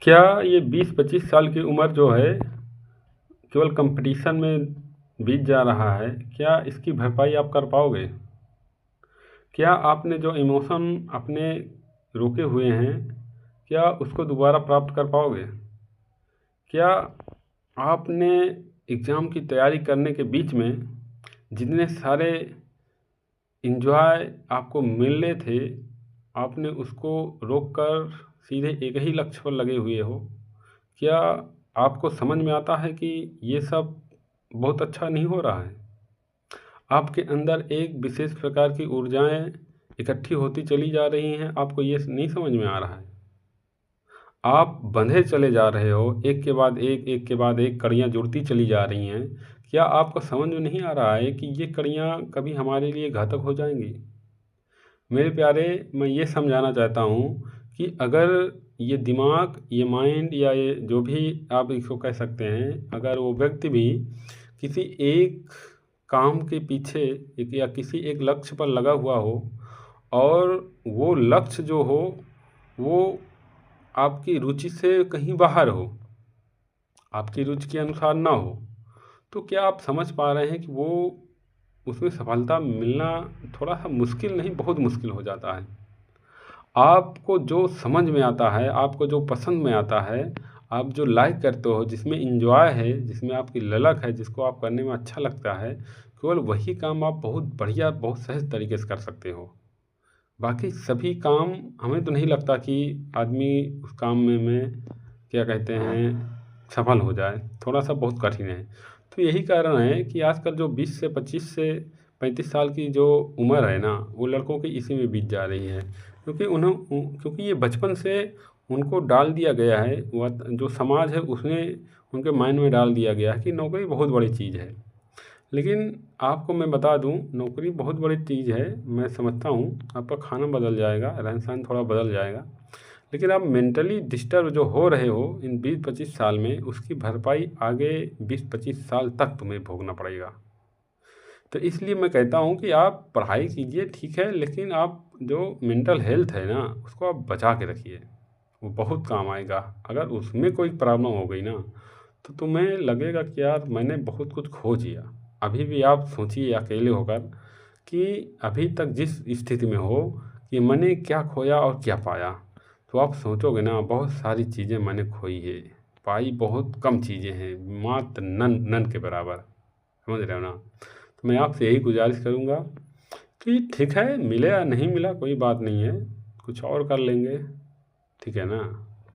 क्या ये 20-25 साल की उम्र जो है केवल कंपटीशन में बीत जा रहा है, क्या इसकी भरपाई आप कर पाओगे? क्या आपने जो इमोशन अपने रोके हुए हैं, क्या उसको दोबारा प्राप्त कर पाओगे? क्या आपने एग्ज़ाम की तैयारी करने के बीच में जितने सारे एन्जॉय आपको मिलने थे, आपने उसको रोक कर सीधे एक ही लक्ष्य पर लगे हुए हो? क्या आपको समझ में आता है कि ये सब बहुत अच्छा नहीं हो रहा है? आपके अंदर एक विशेष प्रकार की ऊर्जाएँ इकट्ठी होती चली जा रही हैं, आपको ये नहीं समझ में आ रहा है? आप बंधे चले जा रहे हो, एक के बाद एक कड़ियाँ जुड़ती चली जा रही हैं। क्या आपको समझ में नहीं आ रहा है कि ये कड़ियाँ कभी हमारे लिए घातक हो जाएँगी? मेरे प्यारे, मैं ये समझाना चाहता हूँ कि अगर ये दिमाग, ये माइंड या ये जो भी आप इसको कह सकते हैं, अगर वो व्यक्ति भी किसी एक काम के पीछे एक या किसी एक लक्ष्य पर लगा हुआ हो और वो लक्ष्य जो हो, वो आपकी रुचि से कहीं बाहर हो, आपकी रुचि के अनुसार ना हो, तो क्या आप समझ पा रहे हैं कि वो उसमें सफलता मिलना थोड़ा-सा मुश्किल नहीं, बहुत मुश्किल हो जाता है। आपको जो समझ में आता है, आपको जो पसंद में आता है, आप जो लाइक करते हो, जिसमें एन्जॉय है, जिसमें आपकी ललक है, जिसको आप करने में अच्छा लगता है, केवल वही काम आप बहुत बढ़िया, बहुत सहज तरीके से कर सकते हो। बाकी सभी काम हमें तो नहीं लगता कि आदमी उस काम में क्या कहते हैं, सफल हो जाए, थोड़ा-सा बहुत कठिन है। तो यही कारण है कि आजकल जो 20 से 25 से 35 साल की जो उम्र है ना, वो लड़कों की इसी में बीत जा रही है। क्योंकि ये बचपन से उनको डाल दिया गया है, जो समाज है उसने उनके माइंड में डाल दिया गया है कि नौकरी बहुत बड़ी चीज़ है। लेकिन आपको मैं बता दूँ, नौकरी बहुत बड़ी चीज़ है, मैं समझता हूँ, आपका खाना बदल जाएगा, रहन-सहन थोड़ा बदल जाएगा। लेकिन आप मेंटली डिस्टर्ब जो हो रहे हो इन 20-25 साल में, उसकी भरपाई आगे 20-25 साल तक तुम्हें भोगना पड़ेगा। तो इसलिए मैं कहता हूँ कि आप पढ़ाई कीजिए, ठीक है, लेकिन आप जो मेंटल हेल्थ है ना, उसको आप बचा के रखिए। वो बहुत काम आएगा। अगर उसमें कोई प्रॉब्लम हो गई ना, तो तुम्हें लगेगा कि यार मैंने बहुत कुछ खो दिया। अभी भी आप सोचिए अकेले होकर कि अभी तक जिस स्थिति में हो कि मैंने क्या खोया और क्या पाया। तो आप सोचोगे ना, बहुत सारी चीज़ें मैंने खोई है, पाई बहुत कम चीज़ें हैं, मात्र नन नन के बराबर। समझ रहे हो ना? तो मैं आपसे यही गुज़ारिश करूँगा कि ठीक है, मिले या नहीं मिला कोई बात नहीं है, कुछ और कर लेंगे, ठीक है ना?